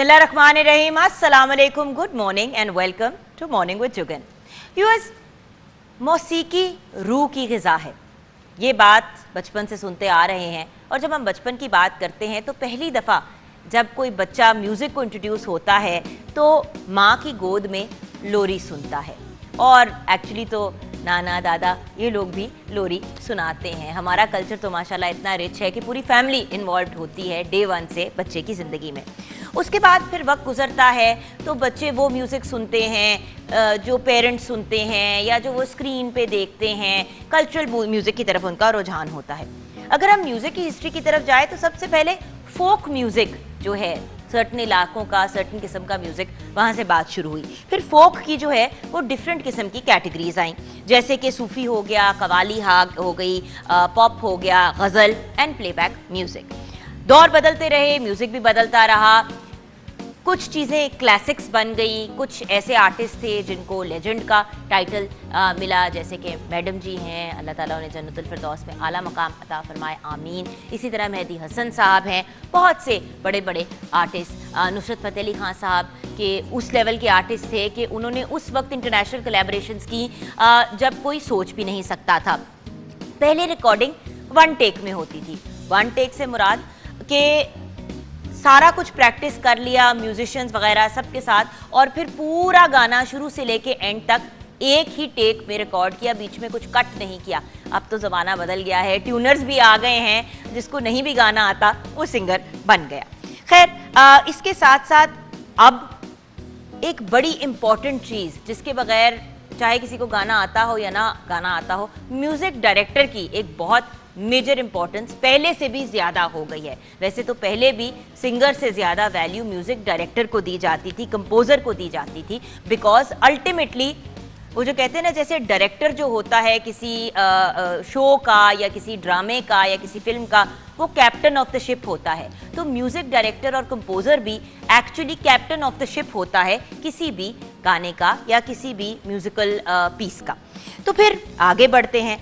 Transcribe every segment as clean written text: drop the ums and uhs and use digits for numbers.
बिस्मिल्लाहिर्रहमानिर्रहीम, अस्सलाम वालेकुम, good morning and welcome to morning with Jugan. Viewers, मौसीकी रूह की ग़िज़ा है, ये बात बचपन से सुनते आ रहे हैं। और जब हम बचपन की बात करते हैं तो पहली दफ़ा जब कोई बच्चा म्यूज़िक को इंट्रोड्यूस होता है तो माँ की गोद में लोरी सुनता है। और एक्चुअली तो नाना दादा ये लोग भी लोरी सुनाते हैं। हमारा कल्चर तो माशाल्लाह इतना रिच है कि पूरी फैमिली इन्वॉल्व होती है डे वन से बच्चे की ज़िंदगी में। उसके बाद फिर वक्त गुजरता है तो बच्चे वो म्यूज़िक सुनते हैं जो पेरेंट्स सुनते हैं या जो वो स्क्रीन पे देखते हैं। कल्चरल म्यूज़िक की तरफ उनका रुझान होता है। अगर हम म्यूज़िक की हिस्ट्री की तरफ जाए तो सबसे पहले फोक म्यूज़िक जो है, सर्टन इलाकों का सर्टन किस्म का म्यूज़िक, वहाँ से बात शुरू हुई। फिर फोक की जो है वो डिफरेंट किस्म की कैटेगरीज आई, जैसे कि सूफ़ी हो गया, कवाली हो गई, पॉप हो गया, गज़ल एंड प्लेबैक म्यूज़िक। दौर बदलते रहे, म्यूज़िक भी बदलता रहा। कुछ चीज़ें क्लासिक्स बन गई, कुछ ऐसे आर्टिस्ट थे जिनको लेजेंड का टाइटल मिला, जैसे कि मैडम जी हैं, अल्लाह ताला उन्हें जन्नतुल फिरदौस में आला मकाम अता फरमाए, आमीन। इसी तरह मेहदी हसन साहब हैं, बहुत से बड़े बड़े आर्टिस्ट। नुसरत फ़तेह अली खान साहब के उस लेवल के आर्टिस्ट थे कि उन्होंने उस वक्त इंटरनेशनल कोलैबोरेशंस की जब कोई सोच भी नहीं सकता था। पहले रिकॉर्डिंग वन टेक में होती थी। वन टेक से मुराद के सारा कुछ प्रैक्टिस कर लिया म्यूजिशियंस वगैरह सबके साथ, और फिर पूरा गाना शुरू से लेके एंड तक एक ही टेक में रिकॉर्ड किया, बीच में कुछ कट नहीं किया। अब तो ज़माना बदल गया है, ट्यूनर्स भी आ गए हैं, जिसको नहीं भी गाना आता वो सिंगर बन गया। खैर, इसके साथ साथ अब एक बड़ी इम्पॉर्टेंट चीज़ जिसके बगैर चाहे किसी को गाना आता हो या ना गाना आता हो, म्यूज़िक डायरेक्टर की एक बहुत मेजर इंपॉर्टेंस पहले से भी ज़्यादा हो गई है। वैसे तो पहले भी सिंगर से ज़्यादा वैल्यू म्यूज़िक डायरेक्टर को दी जाती थी, कंपोज़र को दी जाती थी, बिकॉज अल्टीमेटली वो जो कहते हैं ना, जैसे डायरेक्टर जो होता है किसी शो का या किसी ड्रामे का या किसी फिल्म का, वो कैप्टन ऑफ द शिप होता है। तो म्यूज़िक डायरेक्टर और कंपोज़र भी actually captain of the ship होता है किसी भी गाने का या किसी भी म्यूज़िकल पीस का। तो फिर आगे बढ़ते हैं।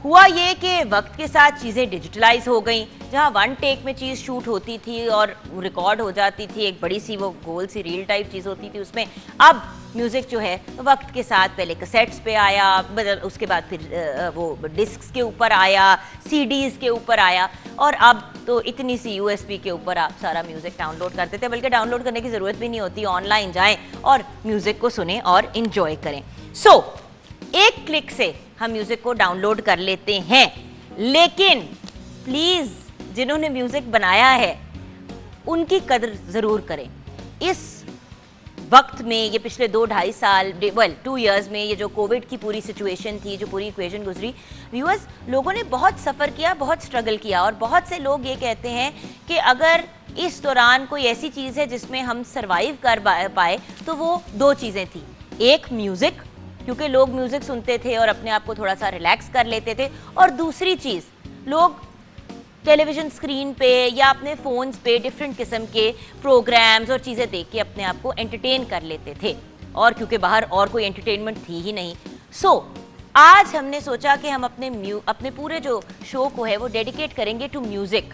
हुआ ये कि वक्त के साथ चीज़ें डिजिटलाइज हो गई, जहाँ वन टेक में चीज़ शूट होती थी और रिकॉर्ड हो जाती थी, एक बड़ी सी वो गोल सी रील टाइप चीज़ होती थी उसमें। अब म्यूज़िक जो है वक्त के साथ पहले कैसेट्स पे आया, उसके बाद फिर वो डिस्क्स के ऊपर आया, सीडीज़ के ऊपर आया, और अब तो इतनी सी यूएसबी के ऊपर आप सारा म्यूज़िक डाउनलोड करते थे। बल्कि डाउनलोड करने की ज़रूरत भी नहीं होती, ऑनलाइन जाएँ और म्यूज़िक को सुने और इन्जॉय करें। एक क्लिक से हम म्यूजिक को डाउनलोड कर लेते हैं, लेकिन प्लीज जिन्होंने म्यूजिक बनाया है उनकी कदर जरूर करें। इस वक्त में, ये पिछले 2-2.5 साल, 2 इयर्स में, ये जो कोविड की पूरी सिचुएशन थी, जो पूरी इक्वेशन गुजरी, व्यूअर्स, लोगों ने बहुत सफ़र किया, बहुत स्ट्रगल किया। और बहुत से लोग ये कहते हैं कि अगर इस दौरान कोई ऐसी चीज़ है जिसमें हम सर्वाइव कर पाए तो वो 2 चीज़ें थी। एक म्यूज़िक, क्योंकि लोग म्यूज़िक सुनते थे और अपने आप को थोड़ा सा रिलैक्स कर लेते थे, और दूसरी चीज़, लोग टेलीविज़न स्क्रीन पे या अपने फ़ोन्स पे डिफरेंट किस्म के प्रोग्राम्स और चीज़ें देख के अपने आप को एंटरटेन कर लेते थे। और क्योंकि बाहर और कोई एंटरटेनमेंट थी ही नहीं, आज हमने सोचा कि हम अपने पूरे जो शो को है वो डेडिकेट करेंगे टू म्यूज़िक।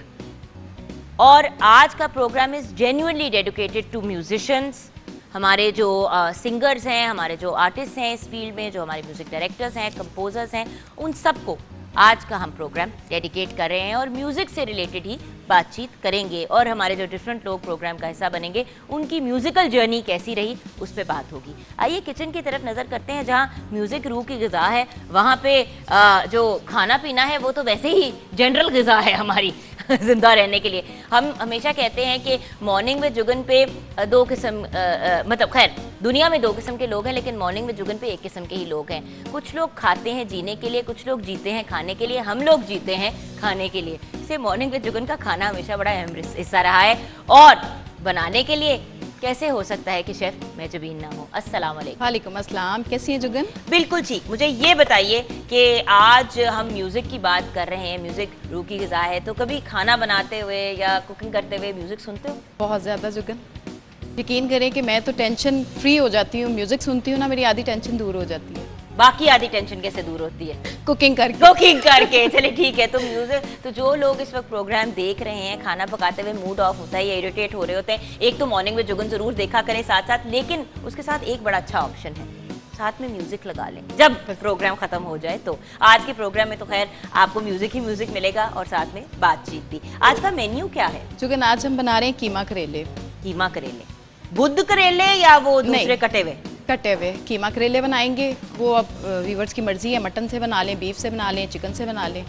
और आज का programme is genuinely dedicated to musicians. हमारे जो सिंगर्स हैं, हमारे जो आर्टिस्ट हैं इस फील्ड में, जो हमारे म्यूज़िक डायरेक्टर्स हैं, कंपोजर्स हैं, उन सबको आज का हम प्रोग्राम डेडिकेट कर रहे हैं और म्यूज़िक से रिलेटेड ही बातचीत करेंगे। और हमारे जो डिफरेंट लोग प्रोग्राम का हिस्सा बनेंगे उनकी म्यूज़िकल जर्नी कैसी रही उस पर बात होगी। आइए किचन की तरफ नज़र करते हैं, जहाँ म्यूज़िक रूह की ग़िज़ा है, वहाँ पे जो खाना पीना है वो तो वैसे ही जनरल ग़िज़ा है हमारी जिंदा रहने के लिए। हम हमेशा कहते हैं कि मॉर्निंग विद जुगन पे 2 किस्म, मतलब खैर दुनिया में 2 किस्म के लोग हैं, लेकिन मॉर्निंग विद जुगन पे 1 किस्म के ही लोग हैं। कुछ लोग खाते हैं जीने के लिए, कुछ लोग जीते हैं खाने के लिए, हम लोग जीते हैं खाने के लिए। इससे मॉर्निंग विद जुगन का खाना हमेशा बड़ा अहम हिस्सा रहा है। और बनाने के लिए कैसे हो सकता है कि शेफ मेजबीन ना हो। अस्सलाम वालेकुम। वालेकुम अस्सलाम, कैसी हैं जुगन? बिल्कुल ठीक। मुझे ये बताइए कि आज हम म्यूज़िक की बात कर रहे हैं, म्यूज़िक रूह की ग़िज़ा है, तो कभी खाना बनाते हुए या कुकिंग करते हुए म्यूज़िक सुनते हो? बहुत ज़्यादा जुगन, यकीन करें कि मैं तो टेंशन फ्री हो जाती हूँ, म्यूज़िक सुनती हूँ ना, मेरी आधी टेंशन दूर हो जाती है। बाकी आधी टेंशन कैसे दूर होती है? कुकिंग करके। कुकिंग करके। चलिए ठीक है, तो म्यूजिक, तो जो लोग इस वक्त प्रोग्राम देख रहे हैं, खाना पकाते हुए मूड ऑफ होता है या इरिटेट हो रहे होते हैं, एक तो मॉर्निंग विद जुगन जरूर देखा करें साथ साथ, लेकिन उसके साथ एक बड़ा अच्छा ऑप्शन है, साथ में म्यूजिक लगा लें जब प्रोग्राम खत्म हो जाए। तो आज के प्रोग्राम में तो खैर आपको म्यूजिक ही म्यूजिक मिलेगा और साथ में बातचीत भी। आज का मेन्यू क्या है जुगन? आज हम बना रहे हैं कीमा करेले। कीमा करेले, बुद्ध करेले या वो दूसरे कटे हुए? कटे हुए कीमा करेले बनाएंगे। वो अब व्यूअर्स की मर्जी है, मटन से बना लें, बीफ से बना लें, चिकन से बना लें।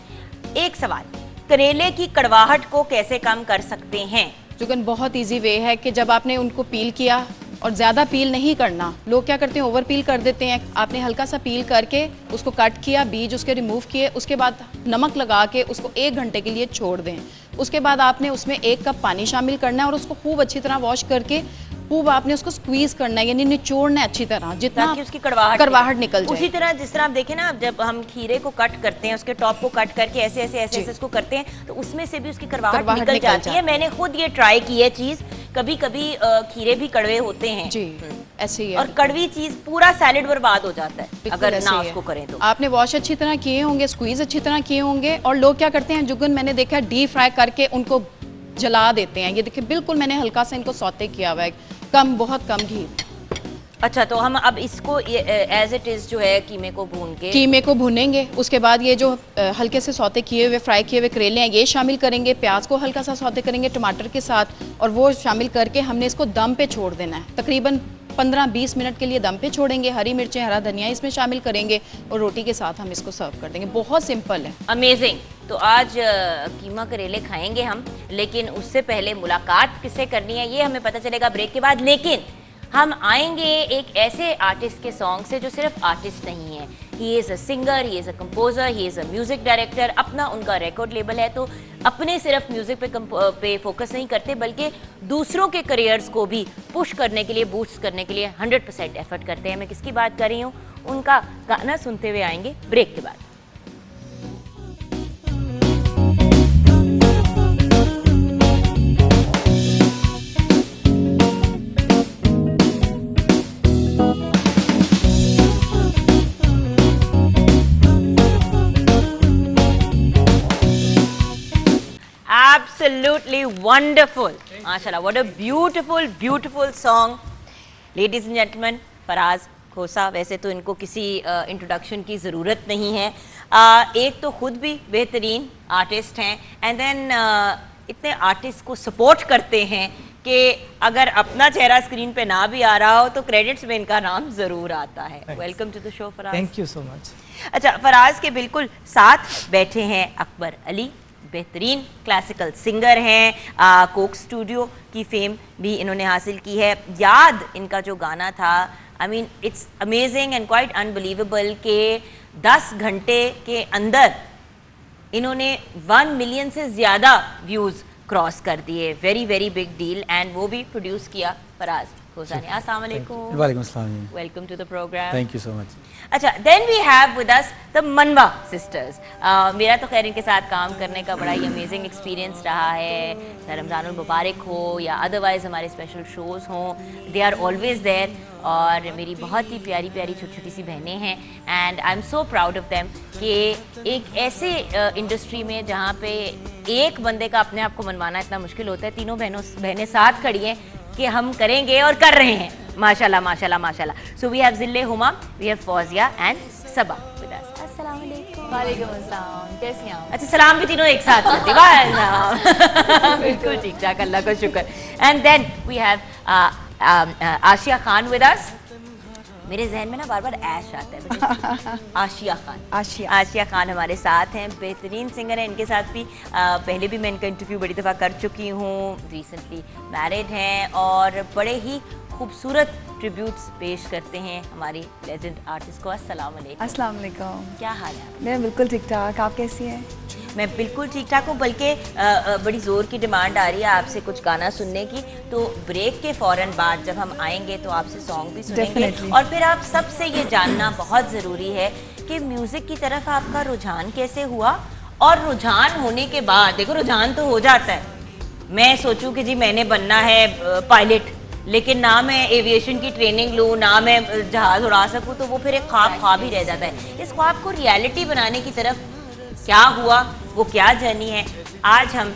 एक सवाल, करेले की कड़वाहट को कैसे कम कर सकते हैं? जुगन बहुत इजी वे है कि जब आपने उनको पील किया, और ज़्यादा पील नहीं करना, लोग क्या करते हैं ओवर पील कर देते हैं। आपने हल्का सा पील करके उसको कट किया, बीज उसके रिमूव किए, उसके बाद नमक लगा के उसको 1 घंटे के लिए छोड़ दें। उसके बाद आपने उसमें 1 कप पानी शामिल करना है और उसको खूब अच्छी तरह वॉश करके खूब आपने उसको स्क्वीज करना है, यानी निचोड़ना है अच्छी तरह, जितना ताकि उसकी कड़वाहट निकल जाए। उसी तरह जिस तरह आप देखें ना, जब हम खीरे को कट करते हैं, उसके टॉप को कट करके ऐसे ऐसे ऐसे ऐसे इसको करते हैं, तो उसमें से भी उसकी कड़वाहट निकल जाती है। मैंने खुद ये ट्राई की है चीज, कभी कभी खीरे भी कड़वे होते हैं जी, ऐसे ही है। और कड़वी चीज पूरा सैलेड बर्बाद हो जाता है अगर ना उसको करें तो। आपने वॉश अच्छी तरह किए होंगे, स्क्वीज अच्छी तरह किए होंगे, और लोग क्या करते हैं जुगन, मैंने देखा डीप फ्राई करके उनको जला देते हैं। ये देखिए बिल्कुल मैंने हल्का सा इनको सौते किया हुआ है, बहुत कम घी। अच्छा, तो हम अब इसको एज इट इज जो है कीमे को भूनेंगे। उसके बाद ये जो हल्के से सौते किए हुए फ्राई किए हुए करेले हैं ये शामिल करेंगे, प्याज को हल्का सा सौते करेंगे टमाटर के साथ, और वो शामिल करके हमने इसको दम पे छोड़ देना है। तकरीबन 15-20 मिनट के लिए दम पे छोड़ेंगे। हरी मिर्चें, हरा धनिया इसमें शामिल करेंगे और रोटी के साथ हम इसको सर्व कर देंगे। बहुत सिंपल है, अमेजिंग। तो आज कीमा करेले खाएंगे हम, लेकिन उससे पहले मुलाकात किससे करनी है ये हमें पता चलेगा ब्रेक के बाद। लेकिन हम आएंगे एक ऐसे आर्टिस्ट के सॉन्ग से जो सिर्फ आर्टिस्ट नहीं है, he is a singer, he is a composer, he is a music director. अपना उनका रिकॉर्ड लेबल है, तो अपने सिर्फ म्यूजिक पे फोकस नहीं करते, बल्कि दूसरों के करियर्स को भी पुश करने के लिए, बूस्ट करने के लिए 100% एफर्ट करते हैं। मैं किसकी बात कर रही हूँ, उनका गाना सुनते हुए आएंगे ब्रेक के बाद। Absolutely wonderful. Mashallah, what a beautiful song. Ladies and gentlemen, Faraz खोसा, वैसे तो इनको किसी इंट्रोडक्शन की ज़रूरत नहीं है। एक तो खुद भी बेहतरीन आर्टिस्ट हैं, एंड देन इतने आर्टिस्ट को सपोर्ट करते हैं कि अगर अपना चेहरा स्क्रीन पे ना भी आ रहा हो तो क्रेडिट्स में इनका नाम ज़रूर आता है। Welcome to the show Faraz. Thank you so much. अच्छा, फराज के बिल्कुल साथ बैठे हैं अकबर अली, बेहतरीन क्लासिकल सिंगर हैं, कोक स्टूडियो की फेम भी इन्होंने हासिल की है। याद इनका जो गाना था, I mean it's amazing and quite unbelievable के 10 घंटे के अंदर इन्होंने 1 मिलियन से ज़्यादा व्यूज़ क्रॉस कर दिए। Very very big deal, and वो भी प्रोड्यूस किया फराज खोसा ने। अस्सलाम वालेकुम। वालेकुम अस्सलाम। Welcome to the programme. Thank you so much. अच्छा, then we have with us the Manwa sisters. मेरा तो खैर इनके साथ काम करने का बड़ा ही अमेजिंग एक्सपीरियंस रहा है, रमज़ानुल मुबारक हो या अदरवाइज़ हमारे स्पेशल शोज़ हों, दे आर ऑलवेज देयर। और मेरी बहुत ही प्यारी प्यारी छोटी छोटी सी बहनें हैं, and I am so proud of them कि एक ऐसे इंडस्ट्री में जहाँ पे एक बंदे का अपने आप को मनवाना इतना मुश्किल होता है, तीनों बहनें साथ खड़ी हैं कि हम करेंगे और कर रहे हैं। माशाल्लाह माशाल्लाह माशाल्लाह। सो we have Zille Huma, we have Fauzia and Saba with us. अस्सलाम वालेकुम। वालेकुम अस्सलाम, कैसी हैं आप? अच्छा, सलाम भी तीनों एक साथ करते हैं। बिल्कुल ठीक ठाक, अल्लाह का शुक्र। And then we have Aasia Khan with us. मेरे जहन में ना बार बार ऐश आता है। आशिया खान, आशिया खान हमारे साथ हैं, बेहतरीन सिंगर हैं। इनके साथ भी पहले भी मैं इनका इंटरव्यू बड़ी दफ़ा कर चुकी हूँ। रिसेंटली मैरिड हैं और बड़े ही खूबसूरत ट्रिब्यूट्स पेश करते हैं हमारी लेजेंड आर्टिस्ट को। अस्सलाम वालेकुम। अस्सलाम वालेकुम। क्या हाल है आपका? मैं बिल्कुल ठीक ठाक, आप कैसी हैं? मैं बिल्कुल ठीक ठाक हूँ, बल्कि बड़ी ज़ोर की डिमांड आ रही है आपसे कुछ गाना सुनने की। तो ब्रेक के फ़ौरन बाद जब हम आएंगे तो आपसे सॉन्ग भी सुनेंगे, और फिर आप सबसे ये जानना बहुत ज़रूरी है कि म्यूज़िक की तरफ आपका रुझान कैसे हुआ, और रुझान होने के बाद देखो रुझान तो हो जाता है, मैं सोचूं कि जी मैंने बनना है पायलट, लेकिन ना मैं एविएशन की ट्रेनिंग लूँ, ना मैं जहाज उड़ा सकूँ, तो वो फिर एक ख्वाब ही रह जाता है। इस ख्वाब को रियलिटी बनाने की तरफ क्या हुआ, वो क्या जर्नी है, आज हम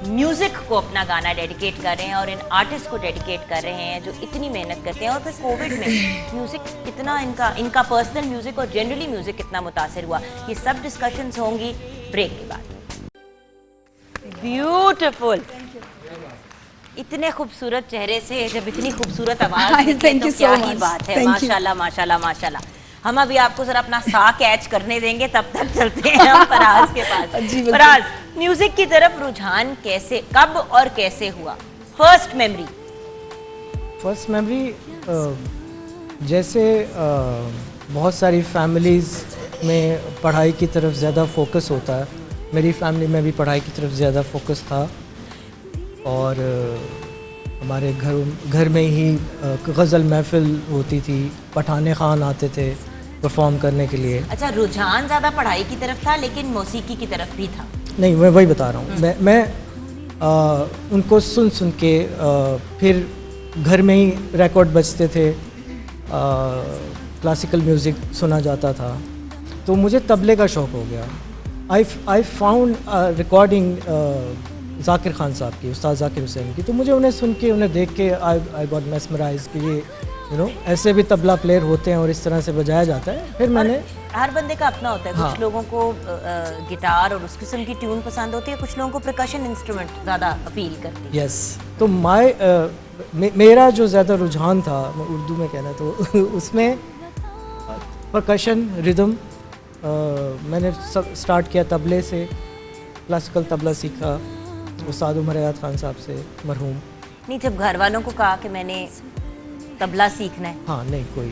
म्यूजिक को अपना गाना डेडिकेट कर रहे हैं और इन आर्टिस्ट को डेडिकेट कर रहे हैं जो इतनी मेहनत करते हैं। और फिर कोविड में म्यूजिक कितना इनका पर्सनल म्यूजिक और जनरली म्यूजिक कितना मुतासिर हुआ, ये सब डिस्कशंस होंगी ब्रेक के बाद। ब्यूटीफुल, इतने खूबसूरत चेहरे से जब इतनी खूबसूरत आवाज निकले तो क्या ही बात है। माशाल्लाह माशाल्लाह माशाल्लाह। हम अभी आपको जरा अपना सा कैच करने देंगे, तब तक चलते हैं हम फराज के पास। फराज, म्यूजिक की तरफ रुझान कैसे, कब और कैसे हुआ? फर्स्ट मेमोरी जैसे बहुत सारी फैमिलीज़ में पढ़ाई की तरफ ज़्यादा फोकस होता है, मेरी फैमिली में भी पढ़ाई की तरफ ज़्यादा फोकस था और हमारे घर में ही गज़ल महफिल होती थी, पठाने खान आते थे परफॉर्म करने के लिए। अच्छा, रुझान ज़्यादा पढ़ाई की तरफ था लेकिन मौसीकी की तरफ भी था? नहीं, मैं वही बता रहा हूँ। मैं उनको सुन के फिर घर में ही रिकॉर्ड बजते थे, क्लासिकल म्यूज़िक सुना जाता था, तो मुझे तबले का शौक़ हो गया। I found recording Zakir Khan साहब की, उस्ताद ज़ाकिर हुसैन की, तो मुझे उन्हें सुन के, उन्हें देख के आई गॉट मेस्मराइज कि ये ऐसे भी तबला प्लेयर होते हैं और इस तरह से बजाया जाता है। फिर मैंने, हर बंदे का अपना होता है। हाँ, कुछ लोगों को गिटार और उस किस्म की ट्यून पसंद होती है, कुछ लोगों को परकशन इंस्ट्रूमेंट ज़्यादा अपील करती है। यस, तो मेरा जो ज़्यादा रुझान था, मैं उर्दू में कहना तो उसमें परकशन, रिदम, मैंने सब स्टार्ट किया तबले से, क्लासिकल तबला सीखा उस्ताद उमर हयात खान साहब से, मरहूम। नहीं, जब घर वालों को कहा कि मैंने तबला सीखना है? हाँ, नहीं, कोई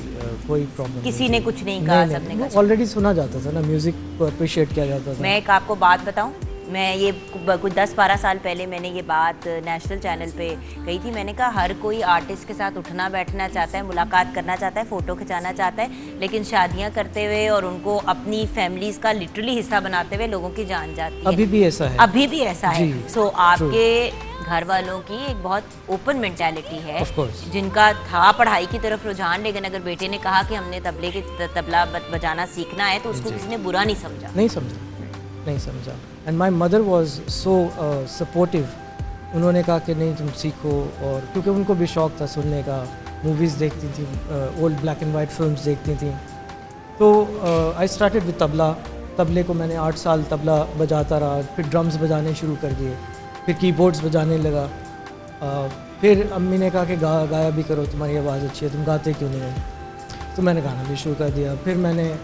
प्रॉब्लम, किसी ने कुछ नहीं कहा, सबने कहा ऑलरेडी सुना जाता था ना, म्यूजिक को अप्रिशिएट किया जाता था। मैं एक आपको बात बताऊं, मैं ये कुछ 10-12 साल पहले मैंने ये बात नेशनल चैनल पे कही थी। मैंने कहा हर कोई आर्टिस्ट के साथ उठना बैठना चाहता है, मुलाकात करना चाहता है, फ़ोटो खिंचाना चाहता है, लेकिन शादियां करते हुए और उनको अपनी फैमिलीज़ का लिटरली हिस्सा बनाते हुए लोगों की जान जाती है। अभी भी ऐसा है, अभी भी ऐसा है। सो आपके घर वालों की एक बहुत ओपन मेंटालिटी है, जिनका था पढ़ाई की तरफ रुझान, लेकिन अगर बेटे ने कहा कि हमने तबला बजाना सीखना है तो उसको किसी ने बुरा नहीं समझा। And my mother was so supportive. उन्होंने कहा कि नहीं, तुम सीखो, और क्योंकि उनको भी शौक़ था सुनने का, मूवीज़ देखती थी, old black and white films देखती थी। तो आई स्टार्टेड विद तबला। तबले को मैंने 8 साल तबला बजाता रहा, फिर ड्रम्स बजाने शुरू कर दिए, फिर कीबोर्ड्स बजाने लगा। फिर अम्मी ने कहा कि गाया भी करो, तुम्हारी आवाज़ अच्छी है, तुम गाते क्यों नहीं हो? तो मैंने गाना भी शुरू कर दिया। फिर मैंने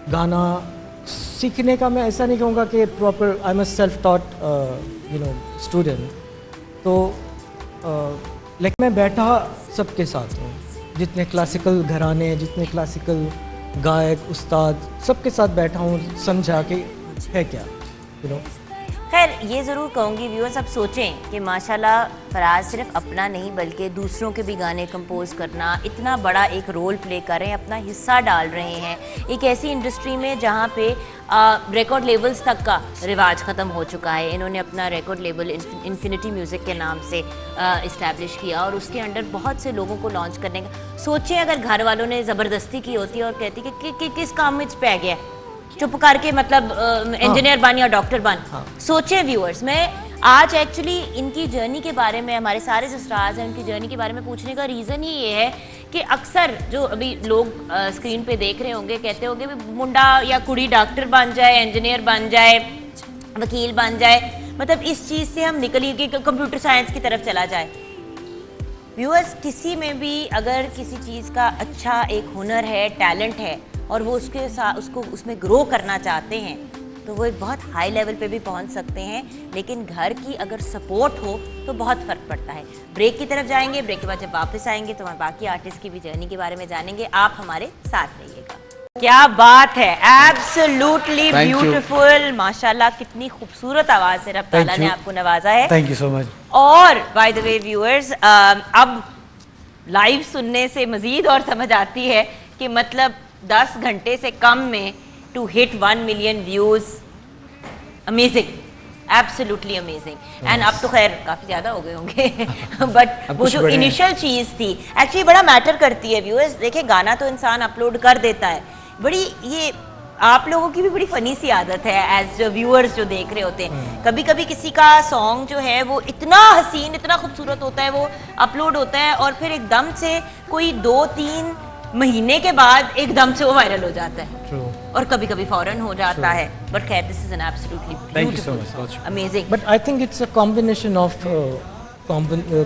गाना सीखने का, मैं ऐसा नहीं कहूँगा कि proper, I am a self taught student, तो लेकिन मैं बैठा सबके साथ हूँ, जितने क्लासिकल घराने, जितने क्लासिकल गायक, उस्ताद, सबके साथ बैठा हूँ, समझा कि है क्या, खैर, ये ज़रूर कहूँगी व्यूअर्स, अब सोचें कि माशाल्लाह फराज सिर्फ अपना नहीं बल्कि दूसरों के भी गाने कंपोज करना, इतना बड़ा एक रोल प्ले कर रहे हैं, अपना हिस्सा डाल रहे हैं एक ऐसी इंडस्ट्री में जहाँ पे रिकॉर्ड लेबल्स तक का रिवाज ख़त्म हो चुका है। इन्होंने अपना रिकॉर्ड लेबल इन्फिनिटी म्यूज़िक के नाम से इस्टेब्लिश किया और उसके अंडर बहुत से लोगों को लॉन्च करने का। सोचें अगर घर वालों ने ज़बरदस्ती की होती और कहती कि किस काम में पै गया, चुप करके मतलब इंजीनियर बन या डॉक्टर बन। सोचें व्यूअर्स, मैं आज एक्चुअली इनकी जर्नी के बारे में, हमारे सारे जो स्टार्स हैं उनकी जर्नी के बारे में पूछने का रीज़न ही ये है कि अक्सर जो अभी लोग स्क्रीन पे देख रहे होंगे कहते होंगे मुंडा या कुड़ी डॉक्टर बन जाए, इंजीनियर बन जाए, वकील बन जाए, मतलब इस चीज़ से हम निकलिए कि कंप्यूटर साइंस की तरफ चला जाए। व्यूअर्स, किसी में भी अगर किसी चीज़ का अच्छा एक हुनर है, टैलेंट है और वो उसके साथ उसको उसमें ग्रो करना चाहते हैं तो वो एक बहुत हाई लेवल पे भी पहुंच सकते हैं, लेकिन घर की अगर सपोर्ट हो तो बहुत फ़र्क पड़ता है। ब्रेक की तरफ जाएंगे, ब्रेक के बाद जब वापस आएंगे तो हम बाकी आर्टिस्ट की भी जर्नी के बारे में जानेंगे। आप हमारे साथ रहिएगा। क्या बात है, एब्सोल्युटली ब्यूटीफुल, माशाल्लाह, कितनी खूबसूरत आवाज़ से रब ताला ने आपको नवाजा है। Thank you so much. और बाय द वे व्यूअर्स, अब लाइव सुनने से मज़ीद और समझ आती है कि मतलब 10 घंटे से कम में to hit 1 million views, amazing. Absolutely amazing. And अब तो खैर काफी ज्यादा हो गए होंगे बट वो जो इनिशियल चीज थी एक्चुअली बड़ा मैटर करती है व्यूअर्स। देखिए गाना तो इंसान अपलोड कर देता है, बड़ी ये आप लोगों की भी बड़ी फनी सी आदत है एज व्यूअर्स जो देख रहे होते हैं, कभी कभी किसी का सॉन्ग जो है वो इतना हसीन इतना खूबसूरत होता है, वो अपलोड होता है और फिर एकदम से कोई 2-3 महीने के बाद एकदम से वो वायरल हो जाता है और कभी कभी फौरन हो जाता है। बट खैर this is an absolutely beautiful amazing. But I think it's a combination of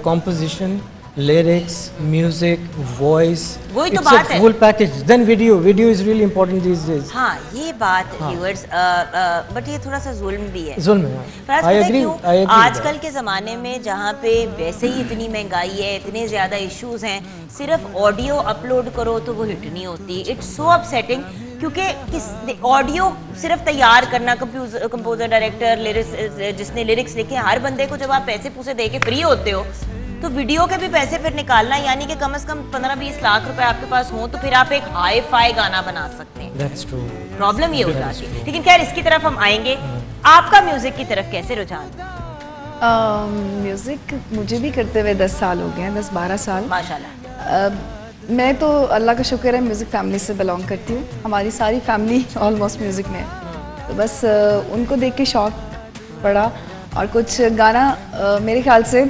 composition, lyrics, music, voice. वही तो It's बात a है। full package. Then video is really important these days. हाँ ये बात व्यूअर्स, बट ये थोड़ा सा जुल्म भी है। जुल्म है। फराज, I पता है agree. क्यों? I agree. आजकल के ज़माने में जहाँ पे वैसे ही इतनी महंगाई है, इतने ज़्यादा इश्यूज हैं, सिर्फ ऑडियो अपलोड करो तो वो हिट नहीं होती। इट्स सो अपसेटिंग क्योंकि ऑडियो सिर्फ तैयार करना, कंपोजर डायरेक्टर लिरिक्स जिसने लिरिक्स लिखे, हर बंदे को जब आप पैसे पूसे दे के फ्री होते हो तो वीडियो के भी पैसे फिर निकालना, यानी कि कम से कम 15-20 लाख रुपए आपके पास हो तो फिर आप एक हाई फाई गाना बना सकते हैं। That's true. प्रॉब्लम ये हो जाती है। लेकिन खैर इसकी तरफ हम आएंगे। आपका म्यूजिक की तरफ कैसे रुझान? म्यूज़िक मुझे भी करते हुए 10 साल हो गए हैं, 10-12 साल। माशाल्लाह। मैं तो अल्लाह का शुक्र है म्यूज़िक फैमिली से बिलोंग करती हूँ। हमारी सारी फैमिली ऑलमोस्ट म्यूज़िक में है, तो बस उनको देख के शौक पड़ा और कुछ गाना मेरे ख्याल से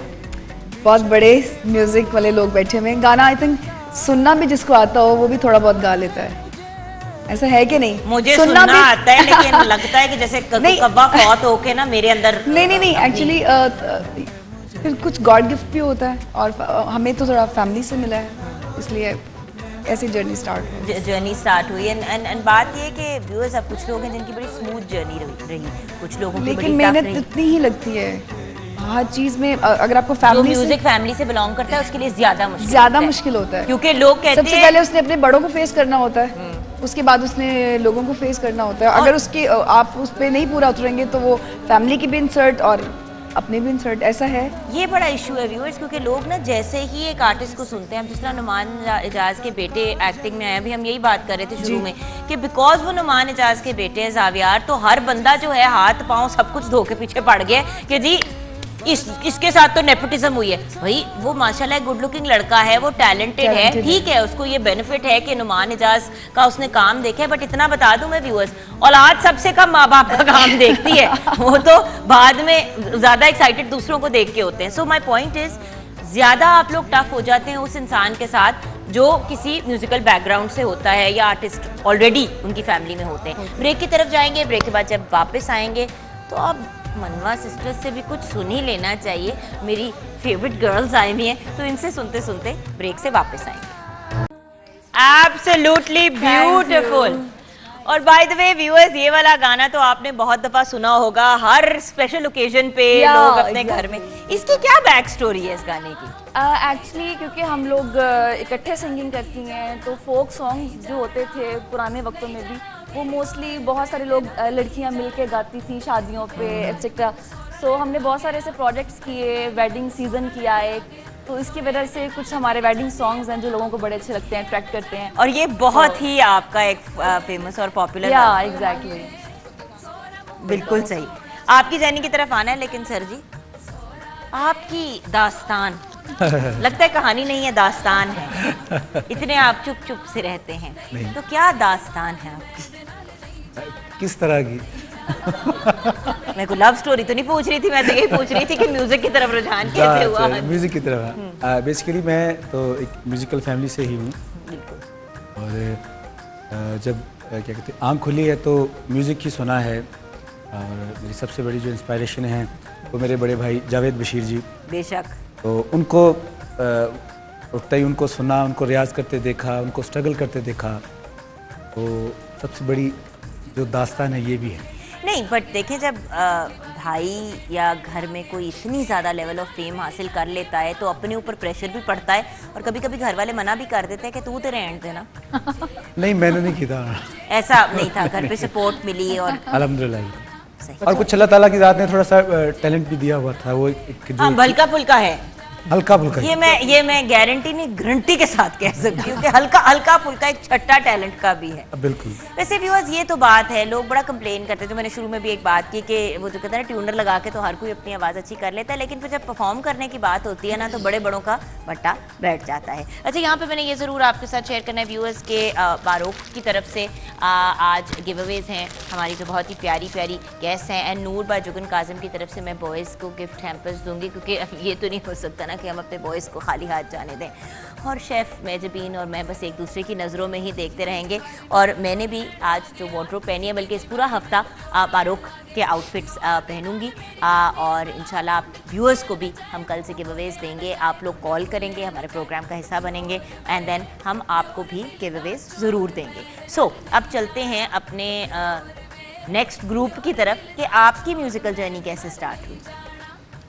बहुत बड़े म्यूज़िक वाले लोग बैठे हुए हैं, गाना आई थिंक सुनना भी जिसको आता हो वो भी थोड़ा बहुत गा लेता है, ऐसा है कि नहीं? मुझे सुनना आता है लेकिन लगता है कि जैसे कब्बा फौत होके ना मेरे अंदर नहीं एक्चुअली फिर कुछ गॉड गिफ्ट भी होता है और हमें तो थोड़ा फैमिली से मिला है, इसलिए ऐसी जर्नी स्टार्ट हुई। एंड बात ये कि व्यूअर्स, अब कुछ लोग हैं जिनकी बड़ी स्मूथ जर्नी रही, कुछ लोगों की लेकिन बड़ी मेहनत इतनी ही लगती है हर चीज में। अगर आपको फैमिली म्यूजिक फैमिली से बिलोंग करता है उसके लिए ज्यादा मुश्किल होता है क्योंकि लोग कहते हैं सबसे पहले उसने अपने बड़ों को फेस करना होता है, उसके बाद उसने लोगों को फेस करना होता है। अगर उसके आप उस पे नहीं पूरा उतरेंगे तो वो फैमिली की भी इंसर्ट और अपने भी इंसर्ट, ऐसा है। ये बड़ा इशू है व्यूअर्स, क्योंकि लोग ना जैसे ही एक आर्टिस्ट को सुनते हैं, हम जिस तरह नुमान एजाज के बेटे एक्टिंग में आए, अभी हम यही बात कर रहे थे शुरू में कि बिकॉज वो नुमान एजाज के बेटे हैं ज़ावियार, तो हर बंदा जो है हाथ पांव सब कुछ धो के पीछे पड़ गया कि जी इसके साथ तो नेपोटिज्म हुई है। भाई वो माशाल्लाह गुड लुकिंग लड़का है, वो टैलेंटेड है, ठीक है, उसको ये बेनिफिट है कि नुमान एजाज का उसने काम देखा है। बट इतना बता दूं मैं व्यूअर्स, औलाद सबसे कम माँ बाप का काम देखती है, वो तो बाद में ज्यादा एक्साइटेड दूसरों को देख के होते हैं। सो माई पॉइंट इज, ज्यादा आप लोग टफ हो जाते हैं उस इंसान के साथ जो किसी म्यूजिकल बैकग्राउंड से होता है या आर्टिस्ट ऑलरेडी उनकी फैमिली में होते हैं। ब्रेक की तरफ जाएंगे, ब्रेक के बाद जब वापस आएंगे तो अब मनवा सिस्टर्स से भी कुछ सुन ही लेना चाहिए। मेरी फेवरेट गर्ल्स आई हुई हैं, तो इनसे सुनते सुनते ब्रेक से वापस आएंगे। Absolutely beautiful. और बाय द वे व्यूअर्स, ये वाला गाना तो आपने बहुत दफा सुना होगा, हर स्पेशल ओकेजन पे लोग अपने घर में। इसकी क्या बैक स्टोरी है इस गाने की? एक्चुअली क्योंकि हम लोग इकट्ठे सिंगिंग करती हैं, तो फोक सॉन्ग जो होते थे पुराने वक्तों में भी, वो मोस्टली बहुत सारे लोग लड़कियां मिलके गाती थी शादियों पे एक्सेट्रा। सो हमने बहुत सारे ऐसे प्रोजेक्ट्स किए, वेडिंग सीजन किया एक, तो इसकी वजह से कुछ हमारे वेडिंग सॉन्ग्स हैं जो लोगों को बड़े अच्छे लगते हैं, अट्रैक्ट करते हैं। और ये बहुत ही आपका एक फेमस और पॉपुलर। या एग्जैक्टली, बिल्कुल सही। आपकी जर्नी की तरफ आना है, लेकिन सर जी आपकी दास्तान लगता है कहानी नहीं है, दास्तान है। इतने आप चुप चुप से रहते हैं, तो क्या दास्तान है आपकी? किस तरह की? मैं को लव स्टोरी तो नहीं पूछ रही थी, मैं तो यही पूछ रही थी कि म्यूजिक की तरफ रुझान कैसे हुआ? म्यूजिक की तरफ बेसिकली मैं तो एक म्यूजिकल फैमिली से ही हूँ, और जब क्या कहते हैं आँख खुली है तो म्यूज़िक ही सुना है। और मेरी सबसे बड़ी जो इंस्पायरेशन है वो मेरे बड़े भाई जावेद बशीर जी। बेशक। तो उनको उठते ही उनको सुना, उनको रियाज़ करते देखा, उनको स्ट्रगल करते देखा, तो सबसे बड़ी जो दास्तान है ये भी है। नहीं बट देखें, जब भाई या घर में कोई इतनी ज़्यादा लेवल ऑफ फेम हासिल कर लेता है तो अपने ऊपर प्रेशर भी पड़ता है, और कभी कभी घर वाले मना भी कर देते हैं कि तू तेरे एंड देना। नहीं, मैंने नहीं किया था। ऐसा नहीं था, घर पे सपोर्ट मिली और अल्हम्दुलिल्लाह। और कुछ अल्लाह ताला की ज़ात ने थोड़ा सा टैलेंट भी दिया हुआ था, वो एक जो हाँ, भलका फुल्का है। हल्का फुल्का। ये मैं गारंटी नहीं गारंटी के साथ कह सकती हूँ कि हल्का फुल्का एक छट्टा टैलेंट का भी है। बिल्कुल। वैसे व्यूअर्स ये तो बात है, लोग बड़ा कंप्लेन करते थे, मैंने शुरू में भी एक बात की कि वो जो कहते हैं ना ट्यूनर लगा के तो हर कोई अपनी आवाज़ अच्छी कर लेता है, लेकिन फिर जब परफॉर्म करने की बात होती है ना तो बड़े बड़ों का बट्टा बैठ जाता है। अच्छा, यहाँ पे मैंने ये ज़रूर आपके साथ शेयर करना है व्यूअर्स के बारोक की तरफ से आज गिव अवेज हैं, हमारी जो बहुत ही प्यारी प्यारी गेस्ट हैं, and Noor by Jugan Kazim की तरफ से मैं बॉयज़ को गिफ्ट हैम्पर्स दूंगी, क्योंकि ये तो नहीं हो सकता ना कि हम अपने बॉयज़ को खाली हाथ जाने दें, और शेफ़ मेजबीन और मैं बस एक दूसरे की नज़रों में ही देखते रहेंगे। और मैंने भी आज जो वार्डरोब पहनी है, बल्कि इस पूरा हफ्ता बारोक के आउटफिट्स पहनूंगी, और इंशाल्लाह आप व्यूअर्स को भी हम कल से गिव अवेज देंगे। आप लोग कॉल करेंगे, हमारे प्रोग्राम का हिस्सा बनेंगे, एंड देन हम आपको भी गिव अवेज ज़रूर देंगे। सो अब चलते हैं अपने नेक्स्ट ग्रुप की तरफ कि आपकी म्यूज़िकल जर्नी कैसे स्टार्ट हुई।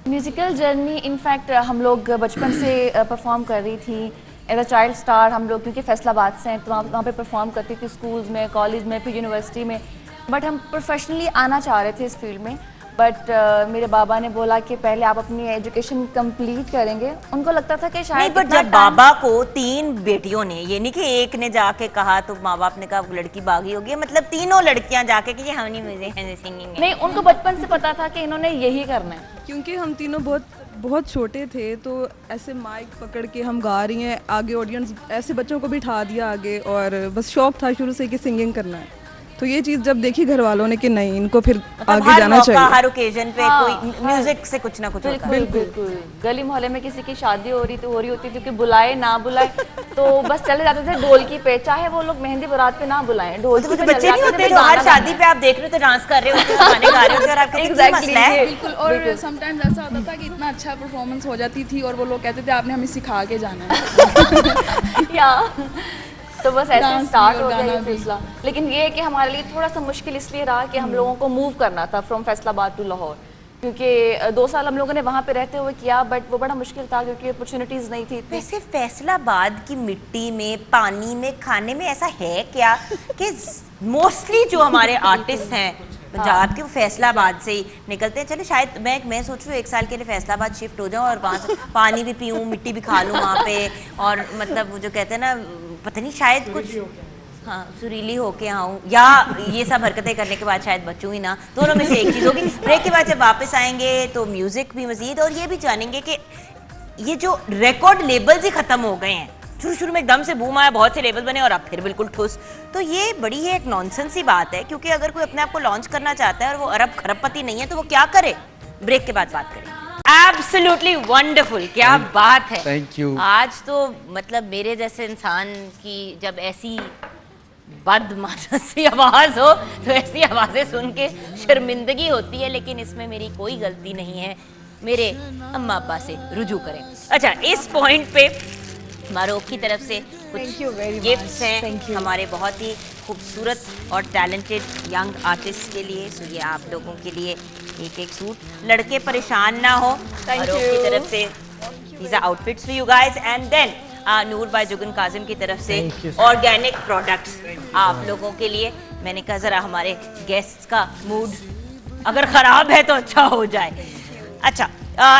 म्यूज़िकल जर्नी इनफैक्ट हम लोग बचपन से परफॉर्म कर रही थी एज अ चाइल्ड स्टार। हम लोग क्योंकि फैसलाबाद से हैं तो वहाँ पे परफॉर्म करती थी स्कूल्स में, कॉलेज में, फिर यूनिवर्सिटी में, बट हम प्रोफेशनली आना चाह रहे थे इस फील्ड में। बट मेरे बाबा ने बोला कि पहले आप अपनी एजुकेशन कंप्लीट करेंगे। उनको लगता था कि शायद बट जब बाबा को 3 बेटियों ने, ये नहीं कि एक ने जाके कहा तो माँ बाप ने कहा लड़की बागी होगी, मतलब तीनों लड़कियां जाके कि हम नहीं मुझे सिंगिंग नहीं, उनको बचपन से पता था कि इन्होंने यही करना है। क्योंकि हम तीनों बहुत छोटे थे, तो ऐसे माइक पकड़ के हम गा रही हैं, आगे ऑडियंस ऐसे बच्चों को बिठा दिया आगे, और बस शौक था शुरू से कि सिंगिंग करना है। तो ये चीज़ जब देखी घर वालों ने कि नहीं, इनको फिर आगे जाना चाहिए। हर ओकेजन पे कोई म्यूजिक से कुछ ना कुछ होता है। बिल्कुल। गली मोहल्ले में किसी की शादी हो रही होती थी कि बुलाए ना बुलाए तो बस चले जाते थे ढोलकी पे, चाहे वो लोग मेहंदी बारात पे ना बुलाएं, ढोलकी पे बच्चे नहीं होते जो हर शादी पे आप देख रहे हो तो डांस कर रहे होते, गाने गा रहे होते, और आपके क्या मसला है। बिल्कुल। और समटाइम्स ऐसा होता था कि इतना अच्छा परफॉर्मेंस हो जाती थी और वो लोग कहते थे आपने हमें सिखा के जाना है। या तो बस ऐसे स्टार्ट हो गया ये सिलसिला। लेकिन ये है कि हमारे लिए थोड़ा सा मुश्किल इसलिए रहा कि हम लोगों को मूव करना था फ्रॉम फैसलाबाद टू लाहौर, क्योंकि 2 साल हम लोगों ने वहाँ पे रहते हुए किया, बट वो बड़ा मुश्किल था क्योंकि अपॉर्चुनिटीज़ नहीं थी। वैसे फैसलाबाद की मिट्टी में, पानी में, खाने में ऐसा है क्या कि मोस्टली जो हमारे आर्टिस्ट हैं पंजाब के वो फैसलाबाद से ही निकलते हैं। चले शायद मैं सोच रही हूँ 1 साल के लिए फैसलाबाद शिफ्ट हो जाऊँ और वहाँ से पानी भी पीऊँ, मिट्टी भी खा लूँ वहाँ पे, और मतलब वो जो कहते हैं ना, पता नहीं शायद कुछ हाँ सुरीली होके आऊँ, या ये सब हरकतें करने के बाद शायद बचूँ ही ना, दोनों में से एक चीज़ होगी। ब्रेक के बाद जब वापस आएंगे तो म्यूज़िक भी मज़ीद, और ये भी जानेंगे कि ये जो रिकॉर्ड लेबल्स ही ख़त्म हो गए हैं, शुरू में एकदम से बूम आया, बहुत से लेबल बने और अब फिर बिल्कुल ठुस, तो ये बड़ी ही एक नॉनसेंस सी बात है, क्योंकि अगर कोई अपने आप को लॉन्च करना चाहता है और वो अरब खरबपति नहीं है तो वो क्या करे। ब्रेक के बाद बात करेंगे। एब्सोल्युटली वंडरफुल, क्या बात है। Thank you. आज तो मतलब मेरे जैसे इंसान की जब ऐसी बदमाशी आवाज हो तो ऐसी आवाजें सुन के शर्मिंदगी होती है, लेकिन इसमें मेरी कोई गलती नहीं है, मेरे अम्मा अब्बा से रुजू करें। अच्छा, इस पॉइंट पे मारूफ की तरफ से कुछ गिफ्ट्स हैं हमारे बहुत ही खूबसूरत और टैलेंटेड यंग आर्टिस्ट के लिए। सो ये आप लोगों के लिए एक सूट, लड़के परेशान ना हो, मारूफ की तरफ से these are outfits for you guys, and then Noor by Jugan Kazim की तरफ से ऑर्गेनिक प्रोडक्ट्स आप लोगों के लिए। मैंने कहा जरा हमारे गेस्ट्स का मूड अगर खराब है तो अच्छा हो जाए। अच्छा,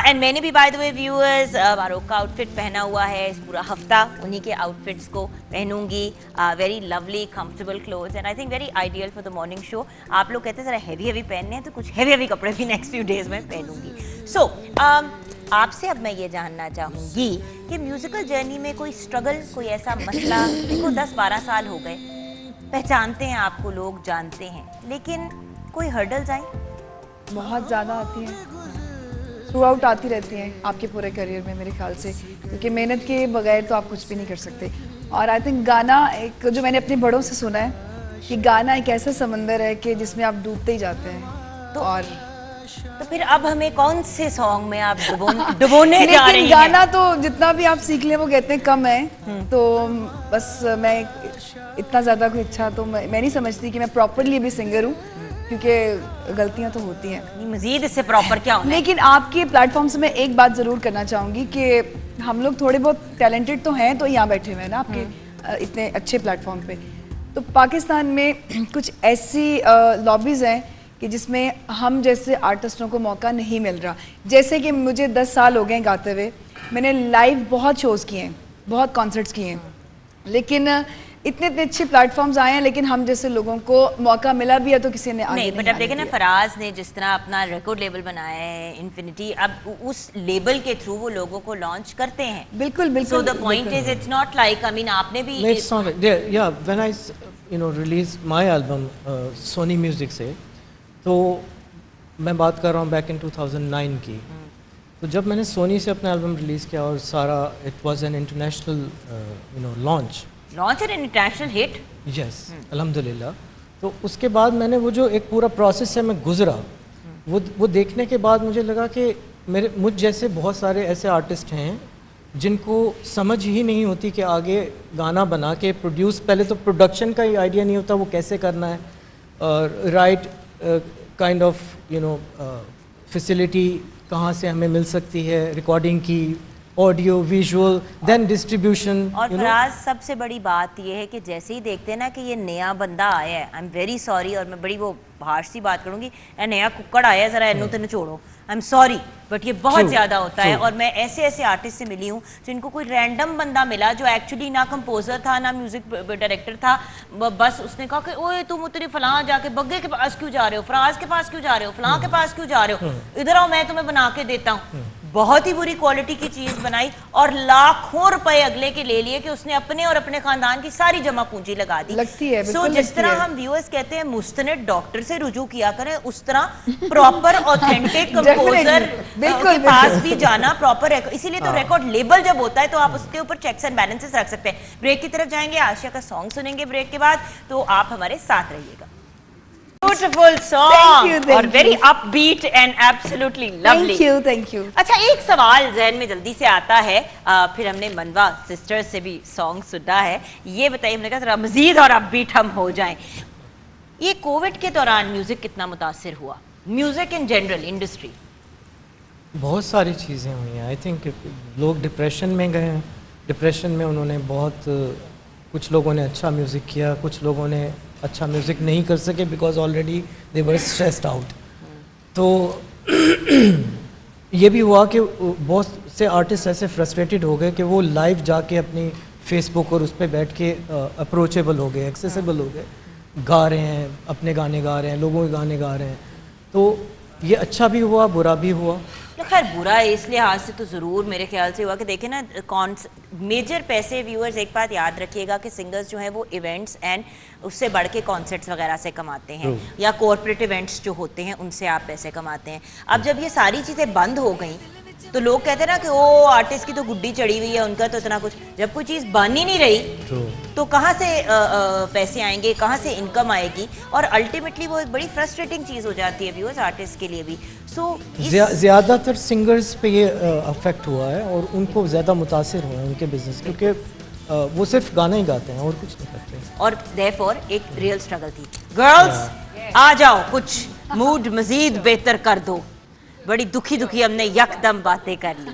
एंड मैंने भी बाय द वे व्यूअर्स मारूफ का आउटफिट पहना हुआ है इस पूरा हफ्ता, उन्हीं के आउटफिट्स को पहनूंगी। Very lovely comfortable clothes and I think very ideal for the morning show. आप लोग कहते हैं ज़रा हैवी पहनने हैं तो कुछ हैवी कपड़े भी नेक्स्ट फ्यू डेज में पहनूंगी। सो आपसे अब मैं ये जानना चाहूँगी कि म्यूज़िकल जर्नी में कोई स्ट्रगल, कोई ऐसा मसला, देखो 10-12 साल हो गए, पहचानते हैं आपको, लोग जानते हैं, लेकिन कोई हर्डल्स आई? बहुत ज़्यादा आती हैं, थ्रू आउट आती रहती हैं आपके पूरे करियर में मेरे ख्याल से, क्योंकि मेहनत के बगैर तो आप कुछ भी नहीं कर सकते। और आई थिंक गाना एक, जो मैंने अपने बड़ों से सुना है कि गाना एक ऐसा समंदर है कि जिसमें आप डूबते ही जाते हैं। तो फिर अब हमें कौन से सॉन्ग में आप डुबोने जा रही हैं? गाना तो जितना भी आप सीख लें वो कहते हैं कम है, तो बस मैं इतना ज़्यादा कोई इच्छा तो मैं नहीं समझती कि मैं प्रॉपरली भी सिंगर हूँ, क्योंकि गलतियां तो होती हैं, मजीद इससे प्रॉपर क्या होना है। लेकिन आपके प्लेटफॉर्म से मैं एक बात ज़रूर करना चाहूँगी कि हम लोग थोड़े बहुत टैलेंटेड तो हैं, तो यहाँ बैठे हुए हैं ना आपके इतने अच्छे प्लेटफॉर्म पे। तो पाकिस्तान में कुछ ऐसी लॉबीज़ हैं कि जिसमें हम जैसे आर्टिस्टों को मौका नहीं मिल रहा। जैसे कि मुझे 10 साल हो गए गाते हुए, मैंने लाइव बहुत शोज़ किए हैं, बहुत कॉन्सर्ट्स किए हैं, लेकिन इतने अच्छे प्लेटफॉर्म्स आए हैं, लेकिन हम जैसे लोगों को मौका मिला भी है तो किसी ने आगे नहीं। बट अब देखें ना, दिया। फराज ने जिस तरह अपना रिकॉर्ड लेबल बनाया है इन्फिनिटी, अब उस लेबल के थ्रू वो लोगों को लॉन्च करते हैं। बिल्कुल बिल्कुल। So the point is it's not like, I mean आपने भी It's not like yeah, when I released my album Sony Music से, तो मैं बात कर रहा हूँ बैक इन 2009 की। तो जब मैंने सोनी से अपना एल्बम रिलीज़ किया और सारा it was an international launch an international hit. Yes, अल्हम्दुलिल्लाह। तो उसके बाद मैंने वो जो एक पूरा प्रोसेस से मैं गुजरा, वो देखने के बाद मुझे लगा कि मुझ जैसे बहुत सारे ऐसे आर्टिस्ट हैं जिनको समझ ही नहीं होती कि आगे गाना बना के प्रोड्यूस, पहले तो प्रोडक्शन का ही आइडिया नहीं होता वो कैसे करना है, और राइट काइंड ऑफ फैसिलिटी कहाँ से हमें मिल सकती है, रिकॉर्डिंग की, ऑडियो विजुअल, देन डिस्ट्रीब्यूशन। और फराज, सबसे बड़ी बात ये है कि जैसे ही देखते हैं ना कि ये नया बंदा आया है, आई एम वेरी सॉरी, और मैं बड़ी वो हार्श सी बात करूंगी, ए नया कुक्कड़ आया है, जरा इन्नू तेन छोड़ो, आई एम सॉरी, बट ये बहुत ज़्यादा होता है। और मैं ऐसे ऐसे आर्टिस्ट से मिली हूँ जिनको कोई रैंडम बंदा मिला जो एक्चुअली ना कंपोजर था ना म्यूजिक डायरेक्टर था, बस उसने कहा कि ओए तुम उतरी फलां जाके बग्गे के पास क्यों जा रहे हो, फराज के पास क्यों जा रहे हो, फलां के पास क्यों जा रहे हो, इधर आओ मैं तुम्हें बना के देता हूँ। बहुत ही बुरी क्वालिटी की चीज बनाई और लाखों रुपए अगले के ले लिए कि उसने अपने और अपने खानदान की सारी जमा पूंजी लगा दी। लगती है, सो जिस तरह हम व्यूअर्स कहते हैं मुस्तनद डॉक्टर से रुजू किया करें, उस तरह प्रॉपर ऑथेंटिक कंपोजर के पास भी जाना, प्रॉपर। इसीलिए तो रिकॉर्ड लेबल जब होता है तो आप उसके ऊपर चेक्स एंड बैलेंसेस रख सकते हैं। ब्रेक की तरफ जाएंगे, आशिया का सॉन्ग सुनेंगे ब्रेक के बाद, तो आप हमारे साथ रहिएगा। Beautiful song. Thank you. और very upbeat and absolutely lovely. Thank you. अच्छा, एक सवाल जहन में जल्दी से आता है, फिर हमने मनवा सिस्टर्स से भी सॉन्ग सुना है, ये बताइए, हमने कहा जरा मजीद और अपबीट हम हो जाएं। ये कोविड के दौरान म्यूजिक कितना मुतासिर हुआ, म्यूजिक इन जनरल इंडस्ट्री? बहुत सारी चीज़ें हुई हैं। आई थिंक लोग डिप्रेशन में गए हैं, डिप्रेशन में उन्होंने बहुत, कुछ लोगों ने अच्छा म्यूज़िक किया, कुछ लोगों ने अच्छा म्यूज़िक नहीं कर सके because already they were stressed out. तो ये भी हुआ कि बहुत से आर्टिस्ट ऐसे फ्रस्ट्रेटेड हो गए कि वो लाइव जाके अपनी फेसबुक और उस पर बैठ के अप्रोचेबल हो गए, एक्सेसिबल हो गए, गा रहे हैं, अपने गाने गा रहे हैं, लोगों के गाने गा रहे हैं। तो ये अच्छा भी हुआ, बुरा भी हुआ। खैर बुरा है इस लिहाज से तो ज़रूर मेरे ख्याल से हुआ कि देखें ना, मेजर पैसे, व्यूअर्स एक बात याद रखिएगा कि सिंगर्स जो हैं वो इवेंट्स एंड उससे बढ़ के कॉन्सर्ट्स वगैरह से कमाते हैं, या कॉर्पोरेट इवेंट्स जो होते हैं उनसे आप पैसे कमाते हैं। अब जब ये सारी चीज़ें बंद हो गई तो लोग कहते हैं ना कि ओ आर्टिस्ट की तो गुड्डी चढ़ी हुई है, उनका तो इतना कुछ, जब कोई चीज़ बन ही नहीं रही तो कहाँ से पैसे आएंगे, कहाँ से इनकम आएगी, और अल्टीमेटली वो एक बड़ी फ्रस्ट्रेटिंग चीज़ हो जाती है व्यूअर्स आर्टिस्ट के लिए भी। सो ज़्यादातर सिंगर्स पे ये अफेक्ट हुआ है और उनको ज़्यादा मुतासिर हुआ है उनके बिजनेस, क्योंकि वो सिर्फ गाना ही गाते हैं और कुछ नहीं करते। और देयरफॉर एक रियल स्ट्रगल थी। गर्ल्स आ जाओ, कुछ मूड मजीद बेहतर कर दो। बड़ी दुखी दुखी हमने यकदम बातें कर ली।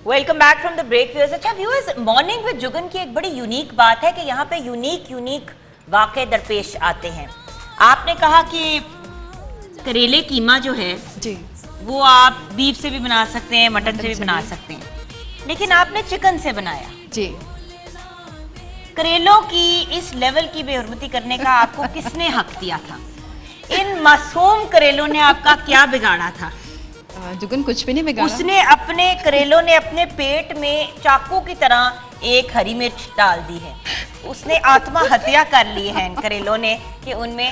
Welcome back from the break viewers. अच्छा व्यूअर्स, मॉर्निंग विद जुगन की एक बड़ी यूनिक बात है कि यहाँ पे यूनिक वाक़े दरपेश आते हैं। आपने कहा कि करेले कीमा जो है जी, वो आप बीफ से भी बना सकते हैं, मटन से भी बना सकते हैं, लेकिन आपने चिकन से बनाया। जी, करेलों की इस लेवल की बेहुरमती करने का आपको किसने हक दिया था? इन मासूम करेलों ने आपका क्या बिगाड़ा था? जुगन कुछ भी नहीं बिगाड़ा। उसने अपने करेलों ने अपने पेट में चाकू की तरह एक हरी मिर्च डाल दी है। उसने आत्महत्या कर ली है इन करेलों ने कि उनमें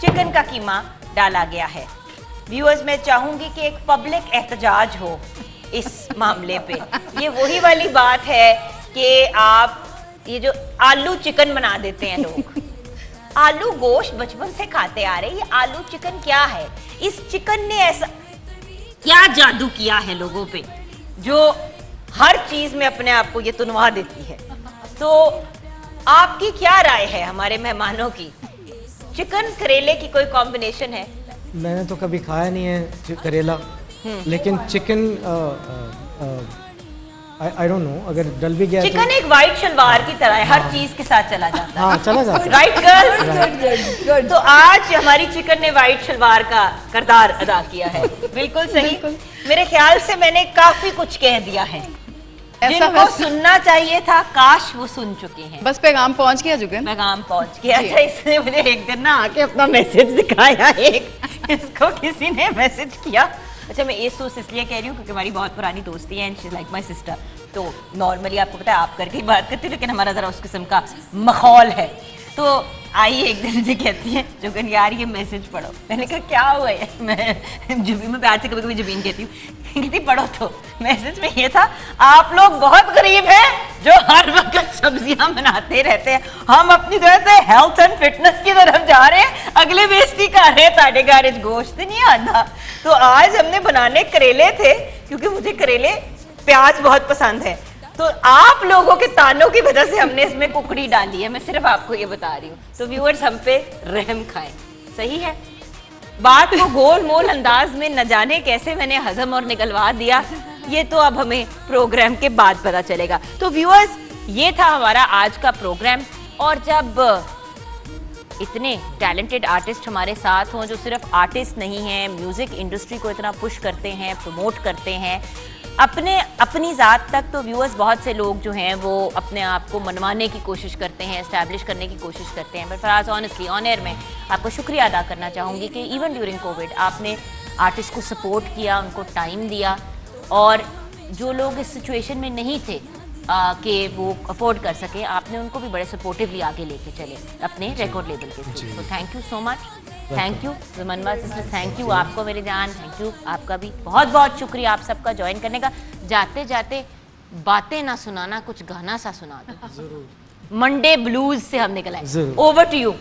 चिकन का कीमा डाला गया है। व्यूअर्स, मैं चाहूंगी कि एक पब्लिक एहतजाज हो इस मामले पे। ये वही वाली बात है कि आप ये जो आलू चिकन बना देते हैं लोग, आलू गोश्त बचपन से खाते आ रहे, ये आलू चिकन क्या है? इस चिकन ने ऐसा क्या जादू किया है लोगों पे जो हर चीज में अपने आप को ये तुनवा देती है? तो आपकी क्या राय है हमारे मेहमानों की? चिकन करेले की कोई कॉम्बिनेशन है? मैंने तो कभी खाया नहीं है करेला, लेकिन चिकन आई डोंट नो, अगर डल भी गया चिकन एक वाइट शलवार की तरह है, हर चीज के साथ चला जाता है। हाँ चला जाता है। Right girl? तो आज हमारी चिकन ने वाइट शलवार का किरदार अदा किया है। बिल्कुल सही। मेरे ख्याल से मैंने काफी कुछ कह दिया है, जिनको सुनना चाहिए था काश वो सुन चुके हैं। बस पैगाम पहुंच गया जुगन, पैगाम पहुंच गया। अच्छा, इसने मुझे एक दिन ना आके अपना मैसेज दिखाया, एक इसको किसी ने मैसेज किया। अच्छा, मैं ये सोच इसलिए कह रही हूँ क्योंकि हमारी बहुत पुरानी दोस्ती है and she is like my sister. तो नॉर्मली आपको पता है आप करके ही बात करती हूँ, लेकिन हमारा जरा उस किस्म का माहौल है। तो आई एक दिन मुझे कहती है जुगन यार ये मैसेज पढ़ो। मैंने कहा क्या हुआ है? मैं प्यार से कभी कभी जुबीन कहती हूँ, कहती पढ़ो। तो मैसेज में ये था, आप लोग बहुत गरीब हैं जो हर वक्त सब्जियां बनाते रहते हैं, हम अपनी तरह से हेल्थ एंड फिटनेस की तरफ जा रहे हैं, अगले बेइज्जती कर रहे हैं, साढ़े घर गोश्त नहीं आता। तो आज हमने बनाने करेले थे क्योंकि मुझे करेले प्याज बहुत पसंद है, तो आप लोगों के तानों की वजह से हमने इसमें कुकड़ी डाली है। मैं सिर्फ आपको ये बता रही हूँ, तो व्यूअर्स हम पे रहम खाएं। सही है? बात को गोल मोल अंदाज में न जाने कैसे मैंने हजम और निकलवा दिया, ये तो अब हमें प्रोग्राम के बाद पता चलेगा। तो व्यूअर्स, ये था हमारा आज का प्रोग्राम। और जब इतने टैलेंटेड आर्टिस्ट हमारे साथ हों, जो सिर्फ आर्टिस्ट नहीं हैं, म्यूजिक इंडस्ट्री को इतना पुश करते हैं, प्रमोट करते हैं अपनी ज़ात तक, तो व्यूअर्स बहुत से लोग जो हैं वो अपने आप को मनवाने की कोशिश करते हैं, एस्टैब्लिश करने की कोशिश करते हैं। But Faraz, honestly on air में आपको शुक्रिया अदा करना चाहूँगी कि इवन ड्यूरिंग कोविड आपने आर्टिस्ट को सपोर्ट किया, उनको टाइम दिया, और जो लोग इस सिचुएशन में नहीं थे कि वो अफोर्ड कर सके, आपने उनको भी बड़े सपोर्टिवली आगे लेके चले अपने रिकॉर्ड लेवल के थ्रू। तो thank you so much. Thank you मनवा सिस्टर, थैंक यू आपको मेरी जान, थैंक यू आपका भी बहुत बहुत शुक्रिया आप सबका ज्वाइन करने का। जाते जाते बातें ना सुनाना, कुछ गाना सा सुना दो। मंडे ब्लूज से हम निकल आए। Over to you.